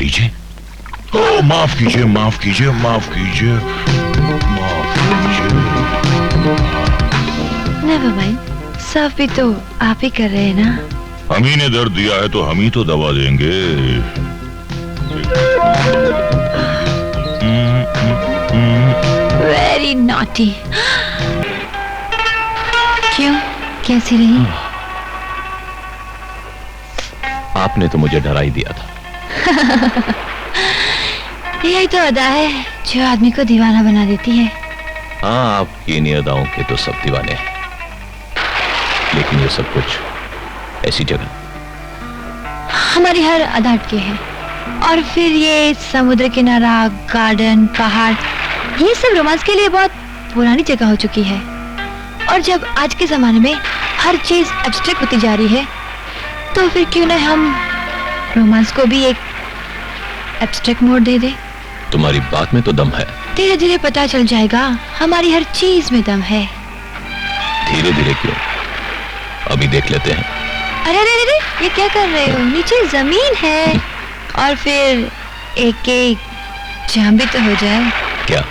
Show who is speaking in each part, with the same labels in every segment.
Speaker 1: लीजिए। ओ माफ कीजिए, माफ कीजिए, माफ कीजिए, माफ कीजिए।
Speaker 2: नेवर माइंड, साफ भी तो आप ही कर रहे हैं ना।
Speaker 1: हम ही ने दर्द दिया है तो हम ही तो दवा देंगे।
Speaker 2: Very naughty. क्यों, कैसी रही?
Speaker 3: आपने तो मुझे डरा ही दिया था।
Speaker 2: यही तो अदा है जो आदमी को दीवाना बना देती है।
Speaker 3: हाँ, आपकी इन अदाओं के तो सब दीवाने हैं, लेकिन ये सब कुछ ऐसी जगह
Speaker 2: हमारी हर अदा अटके है। और फिर ये समुद्र किनारा, गार्डन, पहाड़, ये सब रोमांस के लिए बहुत पुरानी जगह हो चुकी है। और जब आज के जमाने में हर चीज एब्स्ट्रैक्ट होती जा रही है, तो फिर क्यों ना हम रोमांस को भी एक एब्स्ट्रैक्ट मोड दे दे।
Speaker 3: तुम्हारी बात में तो दम है।
Speaker 2: धीरे धीरे पता चल जाएगा, हमारी हर चीज में दम है।
Speaker 3: धीरे धीरे क्यों, अभी देख लेते हैं।
Speaker 2: अरे अरे अरे, ये क्या कर रहे हो? नीचे जमीन है। और फिर एक एक जाम भी तो हो जाए।
Speaker 3: क्या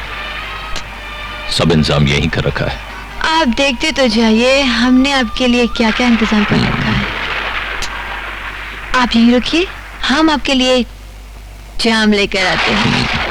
Speaker 3: सब इंतजाम यहीं कर रखा है?
Speaker 2: आप देखते तो जाइए, हमने आपके लिए क्या क्या इंतजाम कर रखा है। आप यहीं रुकिए, हम आपके लिए जाम लेकर आते हैं।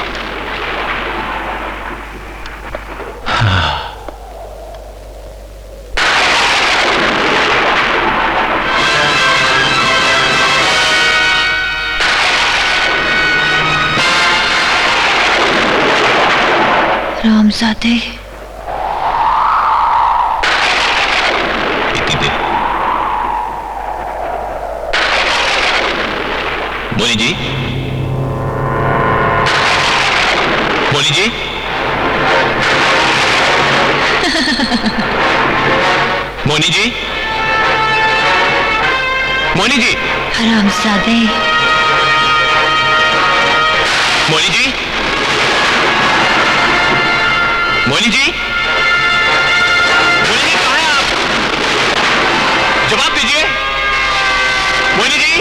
Speaker 2: रामजादे,
Speaker 3: मोनी जी, मोनी जी, मोनी जी, मोनी जी,
Speaker 2: हरामजादे,
Speaker 3: मोनी जी, मोनी जी, मोनी जी, कहाँ हैं आप? जवाब दीजिए मोनी जी।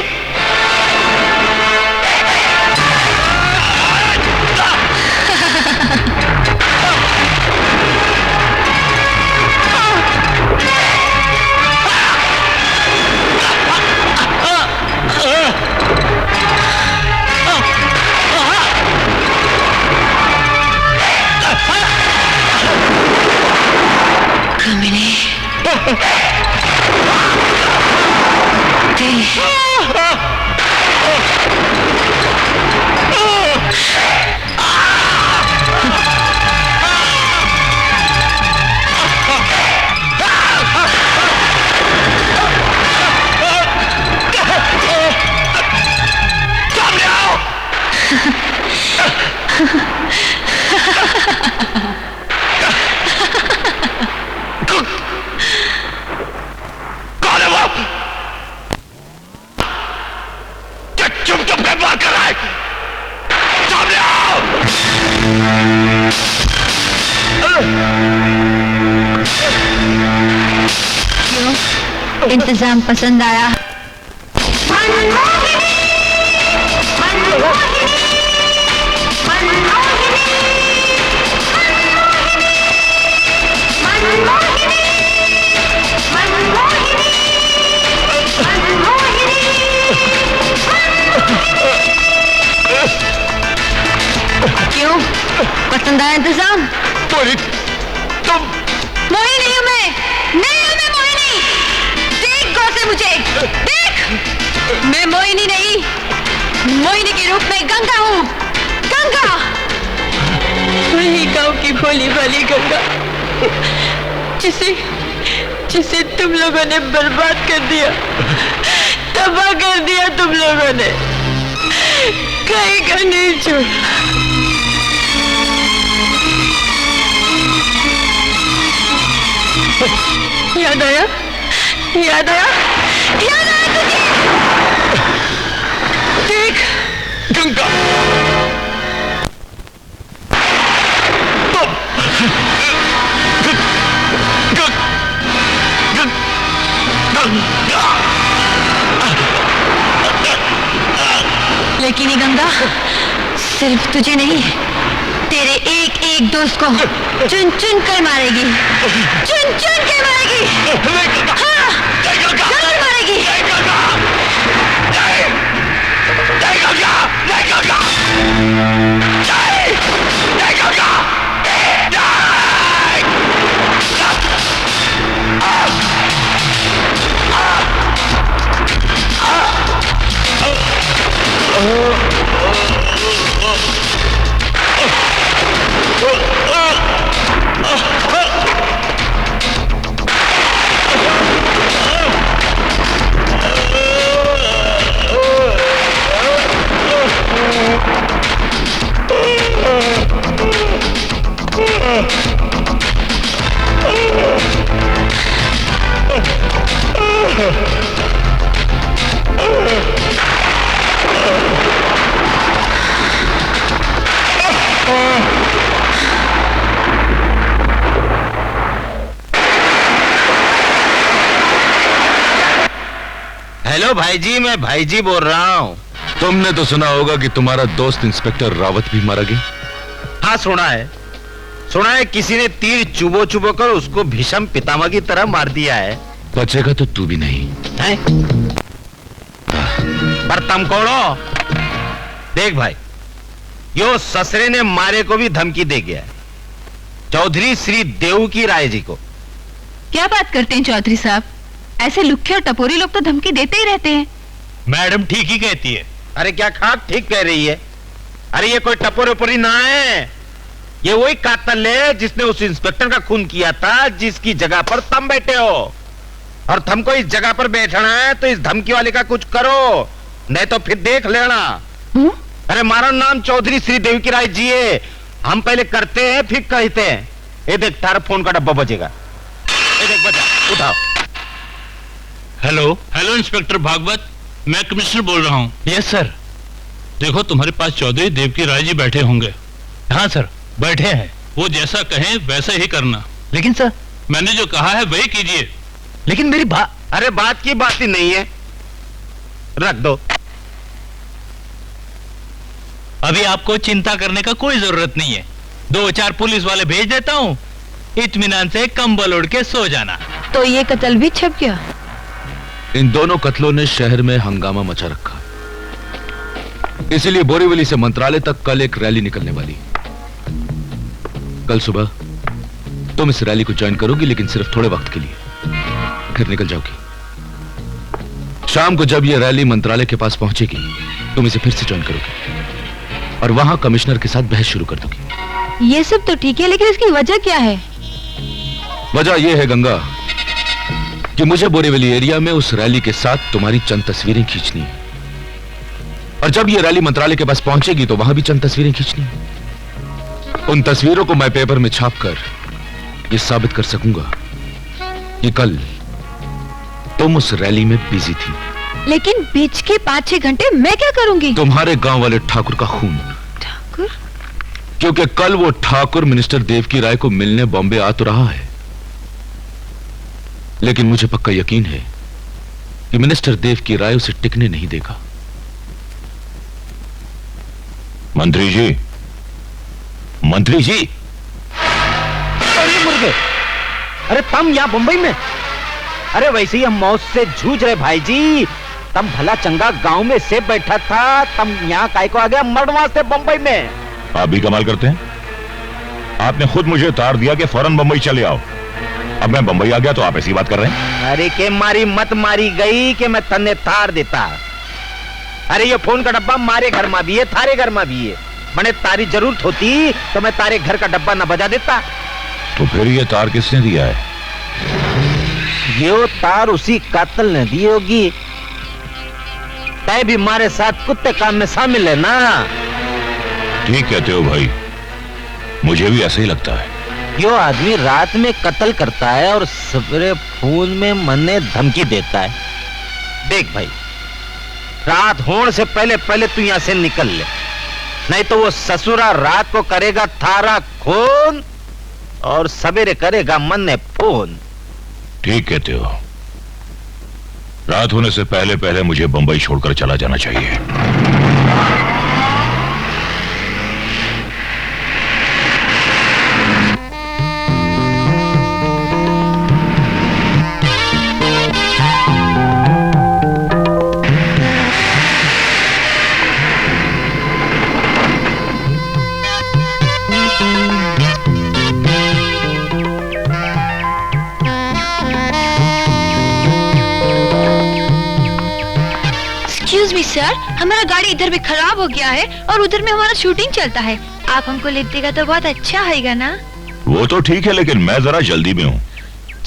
Speaker 2: इंतजाम पसंद आया? क्यों, पसंद आया इंतजाम?
Speaker 3: मोनी, तुम?
Speaker 2: मोहिनी नहीं हूं मैं, नहीं हूं मैं मोहिनी। देख गौर से मुझे, देख, मैं मोहिनी नहीं, मोहिनी के रूप में गंगा हूँ। गंगा, वही गांव की भोली भाली गंगा, जिसे तुम लोगों ने बर्बाद कर दिया, तबाह कर दिया तुम लोगों ने, कहीं का नहीं छोड़ा। याद आया, याद आया, याद आया तुझे? देख
Speaker 3: गंगा,
Speaker 2: लेकिन ये गंगा सिर्फ तुझे नहीं, तेरे एक एक दोस्त को चुन चुन कर मारेगी, चुन चुन कर मारेगी। हाँ, जरूर मारेगी।
Speaker 4: हेलो भाई जी, मैं भाई जी बोल रहा हूँ।
Speaker 1: तुमने तो सुना होगा कि तुम्हारा दोस्त इंस्पेक्टर रावत भी मारा गया।
Speaker 4: हाँ सुना है किसी ने तीर चुबो चुबो कर उसको भीषम पितामह की तरह मार दिया है।
Speaker 1: बचेगा तो तू भी नहीं
Speaker 4: है? पर तुम कौन हो? देख भाई, यो ससरे ने मारे को भी धमकी दे गया है, चौधरी श्री देव की राय जी को।
Speaker 5: क्या बात करते हैं चौधरी साहब, ऐसे लुखे और टपोरी लोग तो धमकी देते ही रहते हैं।
Speaker 4: मैडम ठीक ही कहती है। अरे क्या खाक ठीक कह रही है। अरे ये कोई टपोरी ना है, ये वही कातिल है जिसने उस इंस्पेक्टर का खून किया था जिसकी जगह पर तुम बैठे हो। और तुमको इस जगह पर बैठना है तो इस धमकी वाले का कुछ करो, नहीं तो फिर देख लेना। अरे हमारा नाम चौधरी श्री देव की राय जी है, हम पहले करते हैं फिर कहते हैं। ये देख तारा फोन का डब्बा बजेगा, ये देख बजा, उठाओ।
Speaker 6: हेलो इंस्पेक्टर भागवत, मैं कमिश्नर बोल रहा हूँ।
Speaker 4: Yes sir.
Speaker 6: देखो तुम्हारे पास चौधरी देव की राय जी बैठे होंगे।
Speaker 4: हाँ सर, बैठे हैं।
Speaker 6: वो जैसा कहें वैसा ही करना।
Speaker 4: लेकिन सर,
Speaker 6: मैंने जो कहा है वही कीजिए।
Speaker 4: लेकिन मेरी बात। अरे बात की बात ही नहीं है, रख दो।
Speaker 7: अभी आपको चिंता करने का कोई जरूरत नहीं है, 2-4 पुलिस वाले भेज देता हूँ, इत्मीनान से कंबल ओढ़ के सो जाना।
Speaker 2: तो ये कत्ल भी छप गया।
Speaker 1: इन दोनों कत्लों ने शहर में हंगामा मचा रखा, इसलिए बोरीवली से मंत्रालय तक कल एक रैली निकलने वाली। कल सुबह तुम इस रैली को ज्वाइन करोगी, लेकिन सिर्फ थोड़े वक्त के लिए, फिर निकल जाओगी। शाम को जब यह रैली मंत्रालय के पास पहुंचेगी, तुम इसे फिर से ज्वाइन करोगे और वहां कमिश्नर के साथ बहस शुरू कर दोगी।
Speaker 2: ये सब तो ठीक है, लेकिन इसकी वजह क्या है?
Speaker 1: वजह यह है गंगा कि मुझे बोरीवली एरिया में उस रैली के साथ तुम्हारी चंद तस्वीरें खींचनी है, और जब यह रैली मंत्रालय के पास पहुंचेगी तो वहां भी चंद तस्वीरें खींचनी है। उन तस्वीरों को मैं पेपर में छापकर यह साबित कर सकूंगा कि कल तुम उस रैली में बिजी थी।
Speaker 2: लेकिन बीच के 5-6 घंटे मैं क्या करूंगी?
Speaker 1: तुम्हारे गांव वाले ठाकुर का खून।
Speaker 2: ठाकुर?
Speaker 1: क्योंकि कल वो ठाकुर मिनिस्टर देव की राय को मिलने बॉम्बे आ तो रहा है, लेकिन मुझे पक्का यकीन है कि मिनिस्टर देव की राय उसे टिकने नहीं देगा।
Speaker 3: मंत्री जी, मंत्री जी।
Speaker 4: अरे मुर्गे, अरे तुम यहाँ मुंबई में? अरे वैसे ही हम मौत से जूझ रहे भाई जी। तुम भला चंगा गांव में से बैठा था, तुम यहाँ काय को आ गया मर्डवा से बंबई में?
Speaker 3: आप भी कमाल करते हैं, आपने खुद मुझे तार दिया कि फौरन बंबई चले आओ। अब मैं बंबई आ गया तो आप ऐसी बात कर रहे हैं?
Speaker 4: अरे के मारी मत मारी गई कि मैं तन्ने तार देता। अरे ये फोन का डब्बा मारे घर में भी है, थारे घर में भी है। मैंने तारी जरूरत होती तो मैं तारे घर का डब्बा न बजा देता।
Speaker 3: तो फिर ये तार किसने दिया है?
Speaker 4: ये तार उसी कातिल ने दी होगी। तय भी हमारे साथ कुत्ते काम में शामिल है ना?
Speaker 3: ठीक कहते हो भाई, मुझे भी ऐसा ही लगता है।
Speaker 4: यो आदमी रात में कत्ल करता है और सवेरे फोन में मन्ने धमकी देता है। देख भाई, रात होने से पहले पहले तू यहां से निकल ले, नहीं तो वो ससुरा रात को करेगा थारा खून और सवेरे करेगा मन्ने फोन।
Speaker 3: ठीक कहते हो, रात होने से पहले पहले मुझे बंबई छोड़कर चला जाना चाहिए।
Speaker 2: एक्सक्यूज मी सर, हमारा गाड़ी इधर भी खराब हो गया है और उधर में हमारा शूटिंग चलता है। आप हमको लिफ्ट देगा तो बहुत अच्छा होगा ना।
Speaker 3: वो तो ठीक है, लेकिन मैं जरा जल्दी में हूँ।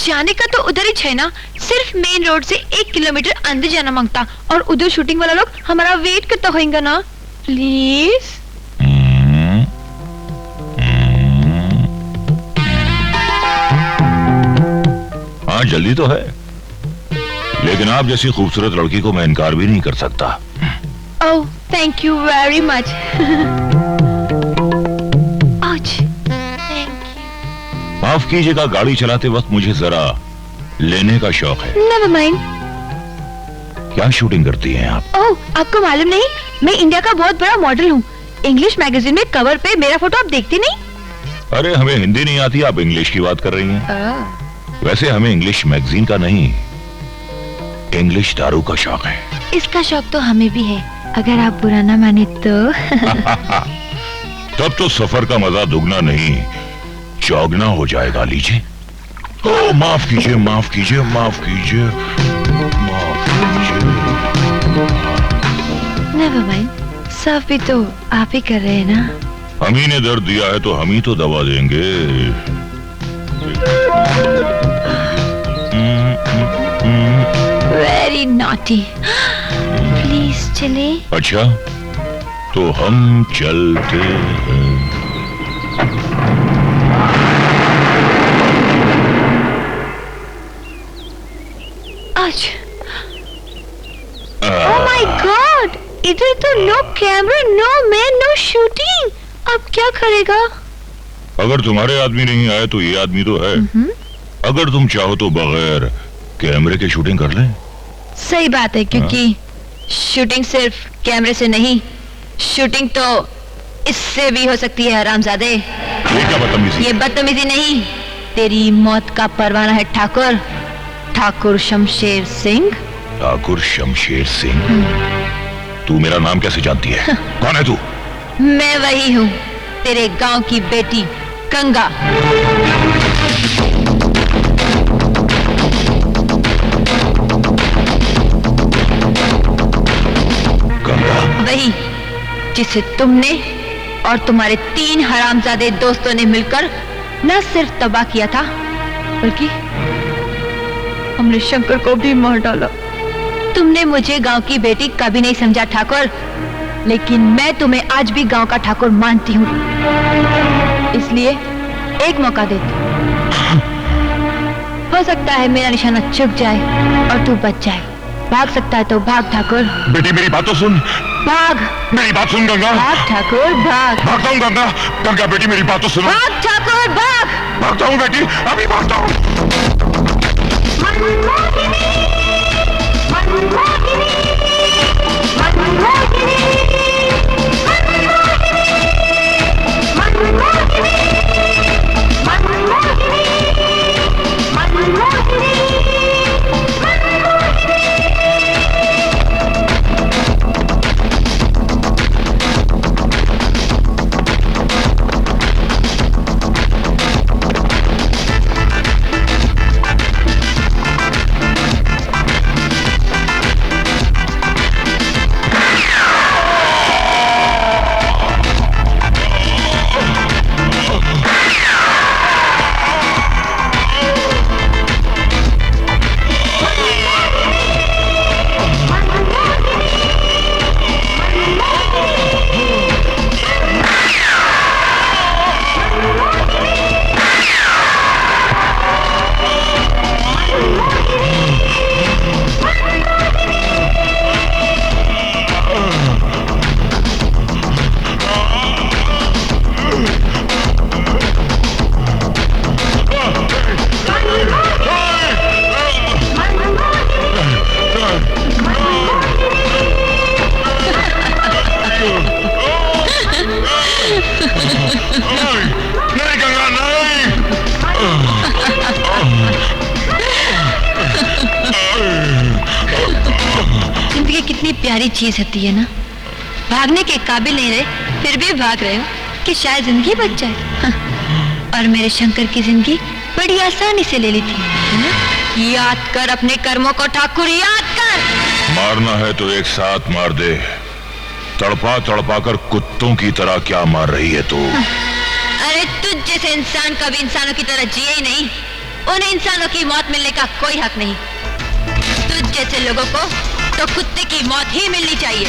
Speaker 2: जाने का तो उधर ही है ना, सिर्फ मेन रोड से 1 किलोमीटर अंदर जाना मांगता और उधर शूटिंग वाला लोग हमारा वेट करता होगा ना। प्लीज।
Speaker 3: हाँ जल्दी तो है, लेकिन आप जैसी खूबसूरत लड़की को मैं इनकार भी नहीं कर सकता।
Speaker 2: ओह, थैंक यू वेरी मच।
Speaker 3: माफ कीजिएगा, गाड़ी चलाते वक्त मुझे जरा लेने का शौक है।
Speaker 2: Never mind.
Speaker 3: क्या शूटिंग करती हैं आप?
Speaker 2: ओह, आपको मालूम नहीं, मैं इंडिया का बहुत बड़ा मॉडल हूँ। इंग्लिश मैगजीन में कवर पे मेरा फोटो आप देखते नहीं?
Speaker 3: अरे हमें हिंदी नहीं आती, आप इंग्लिश की बात कर रही हैं। वैसे हमें इंग्लिश मैगजीन का नहीं, इंग्लिश दारू का शौक है।
Speaker 2: इसका शौक तो हमें भी है, अगर आप बुरा ना माने तो।
Speaker 3: तब तो सफर का मजा दुगना नहीं चौगना हो जाएगा। लीजिए। ओ माफ कीजिए, माफ कीजिए, माफ कीजिए, माफ कीजिए।
Speaker 2: नेवर माइंड, साफ भी तो आप ही कर रहे हैं ना।
Speaker 3: हम ही ने दर्द दिया है तो हम ही तो दवा देंगे।
Speaker 2: Very naughty. प्लीज चले।
Speaker 3: अच्छा, तो हम चलते हैं।
Speaker 2: आज। ओह माय गॉड, इधर तो no camera, no man, no shooting. अब क्या करेगा?
Speaker 3: अगर तुम्हारे आदमी नहीं आए तो ये आदमी तो है। अगर तुम चाहो तो बगैर कैमरे के शूटिंग कर लें।
Speaker 2: सही बात है, क्योंकि शूटिंग सिर्फ कैमरे से नहीं, शूटिंग तो इससे भी हो सकती है। हरामजादे,
Speaker 3: ये क्या बदतमीजी?
Speaker 2: ये बदतमीजी नहीं, तेरी मौत का परवाना है ठाकुर, ठाकुर शमशेर सिंह।
Speaker 3: ठाकुर शमशेर सिंह? तू मेरा नाम कैसे जानती है? कौन है तू?
Speaker 2: मैं वही हूँ, तेरे गांव की बेटी गंगा।
Speaker 3: गंगा?
Speaker 2: वही जिसे तुमने और तुम्हारे 3 हरामजादे दोस्तों ने मिलकर न सिर्फ तबाह किया था, बल्कि हमने शंकर को भी मार डाला। तुमने मुझे गांव की बेटी कभी नहीं समझा ठाकुर, लेकिन मैं तुम्हें आज भी गांव का ठाकुर मानती हूँ। इसलिए एक मौका देती हूँ। हो सकता है मेरा निशाना चुक जाए और तू बच जाए। भाग सकता है तो भाग ठाकुर।
Speaker 3: बेटी मेरी बात तो सुन।
Speaker 2: भाग।
Speaker 3: मेरी बात सुन गंगा।
Speaker 2: भाग ठाकुर, भाग।
Speaker 3: भागता हूँ गंगा। गंगा बेटी मेरी बात तो सुनो।
Speaker 2: भाग ठाकुर, भाग।
Speaker 3: भागता हूँ बेटी, अभी भागता हूँ।
Speaker 2: प्यारी चीज होती है ना, भागने के काबिल नहीं रहे फिर भी भाग रहे हो कि शायद जिंदगी बच जाए। हाँ। और मेरे शंकर की जिंदगी बड़ी आसानी से ले ली थी। हाँ? याद कर अपने कर्मों को ठाकुर, याद कर।
Speaker 3: मारना है तो एक साथ मार दे, तड़पा तड़पा कर कुत्तों की तरह क्या मार रही है तू?
Speaker 2: हाँ। अरे तुझ जैसे इंसान कभी इंसानों की तरह जिए ही नहीं, उन्हें इंसानों की मौत मिलने का कोई हक नहीं। तुझ जैसे लोगों को तो कुत्ते की मौत ही मिलनी चाहिए।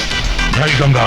Speaker 3: नहीं गंगा,